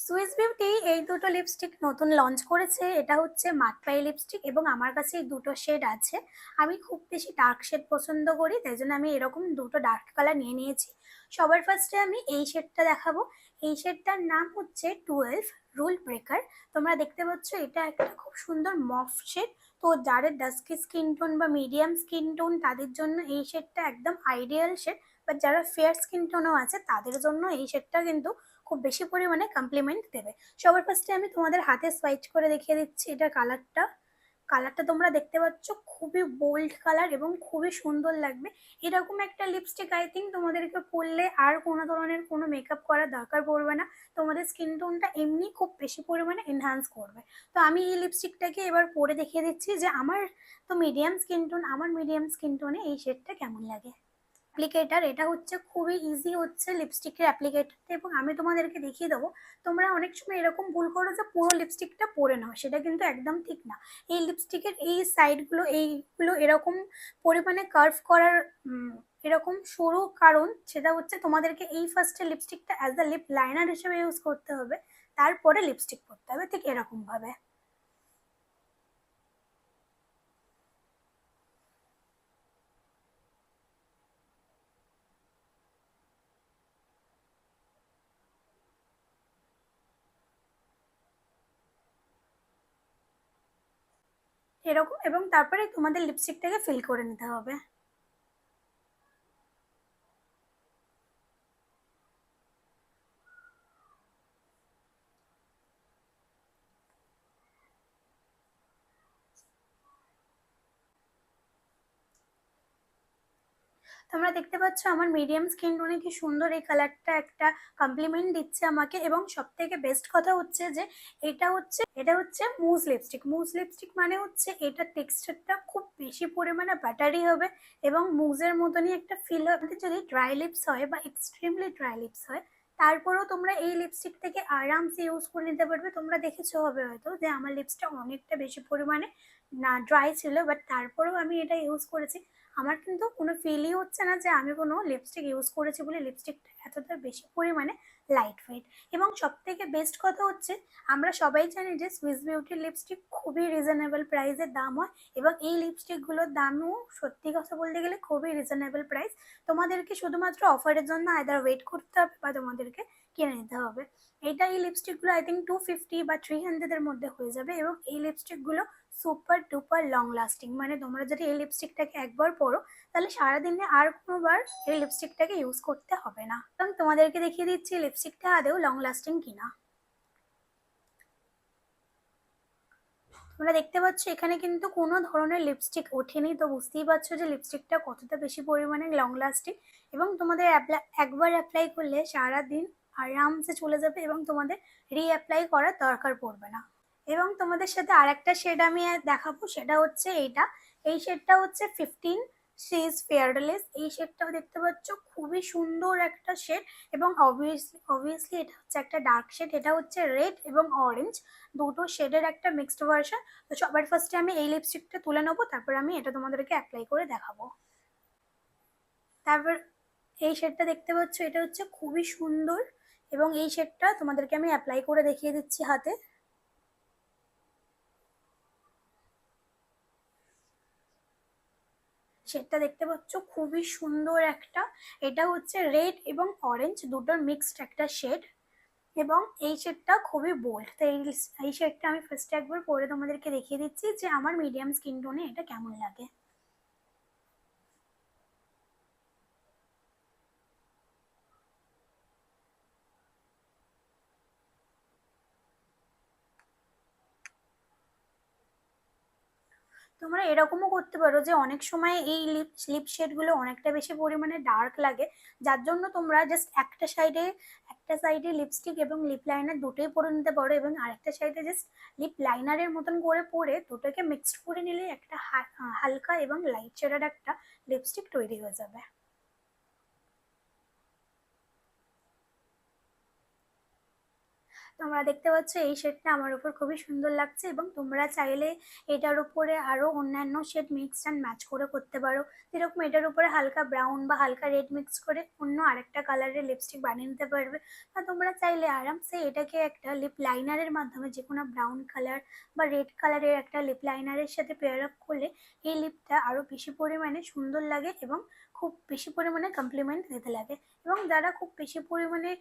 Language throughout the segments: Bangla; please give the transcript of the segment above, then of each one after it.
সুইস বিউটি এই দুটো লিপস্টিক নতুন লঞ্চ করেছে। এটা হচ্ছে মাট পাই লিপস্টিক এবং আমার কাছে এই দুটো শেড আছে। আমি খুব বেশি ডার্ক শেড পছন্দ করি, তাই জন্য আমি এরকম দুটো ডার্ক কালার নিয়ে নিয়েছি। সবার ফার্স্টে আমি এই শেডটা দেখাবো। এই শেডটার নাম হচ্ছে 12 রুল ব্রেকার। তোমরা দেখতে পাচ্ছ এটা একটা খুব সুন্দর মফ শেড। তো যাদের ডাস্কি স্কিন টোন বা মিডিয়াম স্কিন টোন তাদের জন্য এই শেডটা একদম আইডিয়াল শেড। বাট যারা ফেয়ার স্কিন টোনও আছে তাদের জন্য এই শেডটা কিন্তু খুব বেশি পরিমাণে কমপ্লিমেন্ট দেবে। সবার ফার্স্টে আমি তোমাদের হাতে সোয়াইচ করে দেখিয়ে দিচ্ছি এটার কালারটা। কালারটা তোমরা দেখতে পাচ্ছ, খুবই বোল্ড কালার এবং খুবই সুন্দর লাগবে। এরকম একটা লিপস্টিক আই থিঙ্ক তোমাদেরকে পরলে আর কোনো ধরনের কোনো মেকআপ করার দরকার পড়বে না। তোমাদের স্কিন টোনটা এমনি খুব বেশি পরিমাণে এনহান্স করবে। তো আমি এই লিপস্টিকটাকে এবার পরে দেখিয়ে দিচ্ছি যে আমার তো মিডিয়াম স্কিন টোন, আমার মিডিয়াম স্কিন টোনে এই শেডটা কেমন লাগে। অ্যাপ্লিকেটার এটা হচ্ছে খুবই ইজি হচ্ছে লিপস্টিকের অ্যাপ্লিকেটার, এবং আমি তোমাদেরকে দেখিয়ে দেবো। তোমরা অনেক সময় এরকম ভুল করো যে পুরো লিপস্টিকটা পরে নাও, সেটা কিন্তু একদম ঠিক না। এই লিপস্টিকের এই সাইডগুলো এইগুলো এরকম পরিমাণে কার্ভ করার এরকম সরু কারণ সেটা হচ্ছে তোমাদেরকে এই ফার্স্টে লিপস্টিকটা অ্যাজ আ লিপ লাইনার হিসেবে ইউজ করতে হবে, তারপরে লিপস্টিক পরতে হবে ঠিক এরকম ভাবে। এরকম, এবং তারপরে তোমাদের লিপস্টিকটাকে ফিল করে নিতে হবে। তোমরা দেখতে পাচ্ছ আমার মিডিয়াম স্কিন টোনে কি সুন্দর এই কালারটা একটা কমপ্লিমেন্ট দিচ্ছে আমাকে। এবং সব থেকে বেস্ট কথা হচ্ছে যে এটা হচ্ছে মুজ লিপস্টিক। মুজ লিপস্টিক মানে হচ্ছে এটা টেক্সচারটা খুব বেশি পরিমাণে বাটারি হবে এবং মুজের মতনই একটা ফিল হবে। যদি ড্রাই লিপস হয় বা এক্সট্রিমলি ড্রাই লিপস হয়, তারপরেও তোমরা এই লিপস্টিকটাকে আরামসে ইউজ করে নিতে পারবে। তোমরা দেখেছো হবে হয়তো যে আমার লিপসটা অনেকটা বেশি পরিমাণে না ড্রাই ছিল, বাট তারপরেও আমি এটা ইউজ করেছি। আমার কিন্তু কোনো ফিলই হচ্ছে না যে আমি কোনো লিপস্টিক ইউজ করেছি বলে লিপস্টিকটা এতটা বেশি পরিমাণে লাইট ওয়েট। এবং সব থেকে বেস্ট কথা হচ্ছে, আমরা সবাই জানি যে সুইস বিউটির লিপস্টিক খুবই রিজনেবল প্রাইসের দাম হয়, এবং এই লিপস্টিকগুলোর দামও সত্যি কথা বলতে গেলে খুবই রিজনেবল প্রাইস। তোমাদেরকে শুধুমাত্র অফারের জন্য আইদার ওয়েট করতে হবে বা তোমাদেরকে কিনে নিতে হবে। এই লিপস্টিকগুলো আই থিঙ্ক 250 বা 300-এর মধ্যে হয়ে যাবে, এবং এই লিপস্টিকগুলো সুপার ডুপার লং লাস্টিং। মানে তোমরা যদি এই লিপস্টিকটাকে একবার পরো তাহলে সারাদিনে আর কোনোবার এই লিপস্টিকটাকে ইউজ করতে হবে না। এবং তোমাদেরকে দেখিয়ে দিচ্ছি লিপস্টিকটা আদৌ লং লাস্টিং কিনা। তোমরা দেখতে পাচ্ছ এখানে কিন্তু কোনো ধরনের লিপস্টিক ওঠেনি, তো বুঝতেই পারছো যে লিপস্টিকটা কতটা বেশি পরিমাণে লং লাস্টিং। এবং তোমাদের একবার অ্যাপ্লাই করলে সারাদিন আরামসে চলে যাবে এবং তোমাদের অ্যাপ্লাই করার দরকার পড়বে না। এবং তোমাদের সাথে আরেকটা শেড আমি দেখাবো, সেটা হচ্ছে এইটা। এই শেডটা হচ্ছে 15 সিজ ফেয়ারলেস। এই শেডটাও দেখতে পাচ্ছ খুবই সুন্দর একটা শেড। এবং অবভিয়াসলি এটা হচ্ছে একটা ডার্ক শেড। এটা হচ্ছে রেড এবং অরেঞ্জ দুটো শেডের একটা মিক্সড ভার্সন। তো সবার ফার্স্টে আমি এই লিপস্টিকটা তুলে নেবো, তারপর আমি এটা তোমাদেরকে অ্যাপ্লাই করে দেখাবো। তারপর এই শেডটা দেখতে পাচ্ছ, এটা হচ্ছে খুবই সুন্দর। এবং এই শেডটা তোমাদেরকে আমি অ্যাপ্লাই করে দেখিয়ে দিচ্ছি হাতে। শেডটা দেখতে পাচ্ছ খুবই সুন্দর একটা। এটা হচ্ছে রেড এবং অরেঞ্জ দুটোর মিক্সড একটা শেড, এবং এই শেডটা খুবই বোল্ড। তো এই শেডটা আমি ফার্স্টে একবার পরে তোমাদেরকে দেখিয়ে দিচ্ছি যে আমার মিডিয়াম স্কিন টোনে এটা কেমন লাগে। তোমরা এরকমও করতে পারো যে অনেক সময় এই লিপ শেডগুলো অনেকটা বেশি পরিমাণে ডার্ক লাগে, যার জন্য তোমরা জাস্ট একটা সাইডে লিপস্টিক এবং লিপ লাইনার দুটোই পরে নিতে পারো, এবং আরেকটা সাইডে জাস্ট লিপ লাইনারের মতন করে পরে দুটোকে মিক্সড করে নিলে একটা হালকা এবং লাইট শেডের একটা লিপস্টিক তৈরি হয়ে যাবে। তোমরা দেখতে পাচ্ছ এই শেডটা আমার উপর খুবই সুন্দর লাগছে, এবং তোমরা চাইলে এটার উপরে আরো অন্যান্য শেড মিক্স অ্যান্ড ম্যাচ করে করতে পারো। যেরকম এটার উপরে হালকা ব্রাউন বা হালকা রেড মিক্স করে অন্য আরেকটা কালারের লিপস্টিক বানিয়ে নিতে পারবে। বা তোমরা চাইলে আরামসে এটাকে একটা লিপ লাইনারের মাধ্যমে যে কোনো ব্রাউন কালার বা রেড কালারের একটা লিপ লাইনারের সাথে পেয়ার আপ করলে এই লিপটা আরো বেশি পরিমাণে সুন্দর লাগে এবং খুব বেশি পরিমাণে কমপ্লিমেন্ট দিতে লাগে। এবং যারা খুব বেশি পরিমাণে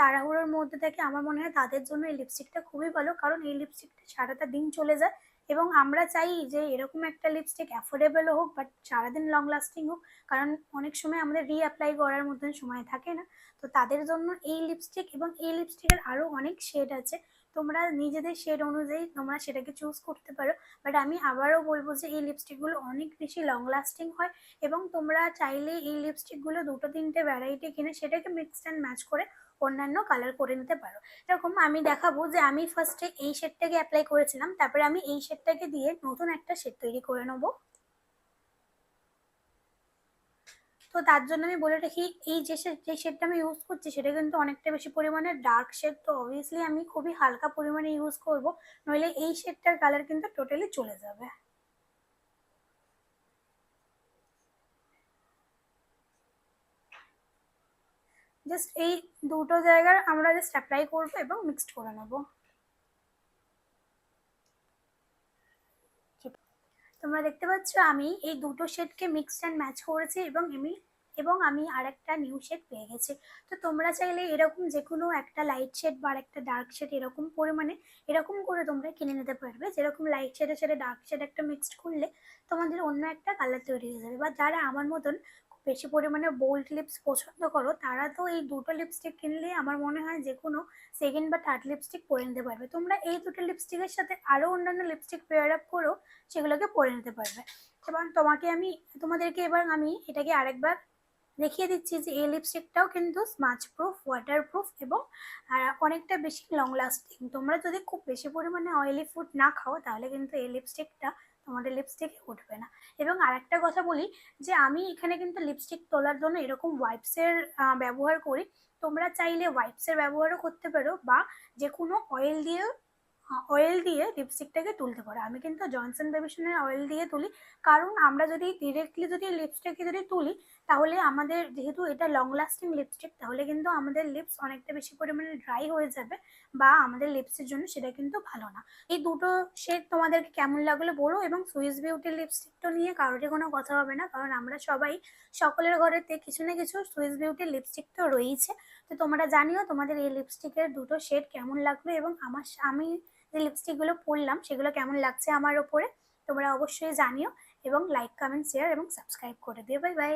তাড়াহুড়োর মধ্যে থাকে, আমার মনে হয় তাদের জন্য এই লিপস্টিকটা খুবই ভালো, কারণ এই লিপস্টিকটা সারাটা দিন চলে যায়। এবং আমরা চাই যে এরকম একটা লিপস্টিক অ্যাফোর্ডেবলও হোক, বাট সারাদিন লং লাস্টিং হোক, কারণ অনেক সময় আমাদের রিঅ্যাপ্লাই করার মতন সময় থাকে না। তো তাদের জন্য এই লিপস্টিক, এবং এই লিপস্টিকের আরও অনেক শেড আছে, তোমরা নিজেদের শেড অনুযায়ী তোমরা সেটাকে চুজ করতে পারো। বাট আমি আবারও বলবো যে এই লিপস্টিকগুলো অনেক বেশি লং লাস্টিং হয়, এবং তোমরা চাইলে এই লিপস্টিকগুলো দুটো তিনটে ভ্যারাইটি কিনে সেটাকে মিক্স অ্যান্ড ম্যাচ করে অন্যান্য কালার করে নিতে পারো। এরকম আমি দেখাবো যে আমি ফার্স্টে এই শেডটাকে অ্যাপ্লাই করেছিলাম, তারপরে আমি এই শেডটাকে দিয়ে নতুন একটা শেড তৈরি করে নেবো। তো তার জন্য আমি বলে রাখি, এই যে শেডটা আমি ইউজ করছি সেটা কিন্তু অনেকটা বেশি পরিমাণে ডার্ক শেড, তো অবভিয়াসলি আমি খুবই হালকা পরিমাণে ইউজ করব, নইলে এই শেডটার কালার কিন্তু টোটালি চলে যাবে। জাস্ট এই দুটো জায়গার আমরা জাস্ট অ্যাপ্লাই করবো এবং মিক্সড করে নেবো। তোমরা দেখতে পাচ্ছ আমি এই দুটো শেডকে মিক্স অ্যান্ড ম্যাচ করেছি, এবং আমি আরেকটা নিউ শেড পেয়ে গেছি। তো তোমরা চাইলে এরকম যে কোনো একটা লাইট শেড বা একটা ডার্ক শেড এরকম পরিমাণে এরকম করে তোমরা কিনে নিতে পারবে, যেরকম লাইট শেডের সাথে ডার্ক শেড একটা মিক্সড করলে তোমাদের অন্য একটা কালার তৈরি হয়ে যাবে। বা যারা আমার মতন খুব বেশি পরিমাণে বোল্ড লিপস পছন্দ করো, তারা তো এই দুটো লিপস্টিক কিনলে আমার মনে হয় যে কোনো সেকেন্ড বা থার্ড লিপস্টিক পরে নিতে পারবে। তোমরা এই দুটো লিপস্টিকের সাথে আরও অন্যান্য লিপস্টিক পেয়ার আপ করো, সেগুলোকে পরে নিতে পারবে। এবং তোমাদেরকে এবার আমি এটাকে আরেকবার দেখিয়ে দিচ্ছি যে এই লিপস্টিকটাও কিন্তু স্মাচ প্রুফ, ওয়াটার প্রুফ, এবং অনেকটা বেশি লং লাস্টিং। তোমরা যদি খুব বেশি পরিমাণে অয়েলি ফুড না খাও, তাহলে কিন্তু এই লিপস্টিকটা তোমাদের লিপস্টিকে উঠবে না। এবং আরেকটা কথা বলি, যে আমি এখানে কিন্তু লিপস্টিক তোলার জন্য এরকম ওয়াইপসের ব্যবহার করি। তোমরা চাইলে ওয়াইপসের ব্যবহারও করতে পারো, বা যে কোনো অয়েল দিয়ে লিপস্টিকটাকে তুলতে পারো। আমি কিন্তু জনসন বেবিসনের অয়েল দিয়ে তুলি, কারণ আমরা যদি ডিরেক্টলি যদি লিপস্টিককে যদি তুলি, তাহলে আমাদের যেহেতু এটা লং লাস্টিং লিপস্টিক, তাহলে কিন্তু আমাদের লিপস অনেকটা বেশি পরিমাণে ড্রাই হয়ে যাবে, বা আমাদের লিপসের জন্য সেটা কিন্তু ভালো না। এই দুটো শেড তোমাদেরকে কেমন লাগলো বলো, এবং সুইস বিউটির লিপস্টিকটা নিয়ে কারোরই কোনো কথা হবে না, কারণ আমরা সবাই সকলের ঘরেতে কিছু না কিছু সুইস বিউটির লিপস্টিক তো রয়েইছে। তো তোমরা জানিও তোমাদের এই লিপস্টিকের দুটো শেড কেমন লাগলো, এবং আমি যে লিপস্টিকগুলো পরলাম সেগুলো কেমন লাগছে আমার ওপরে, তোমরা অবশ্যই জানিও। এবং লাইক, কমেন্ট, শেয়ার এবং সাবস্ক্রাইব করে দিও। Bye bye.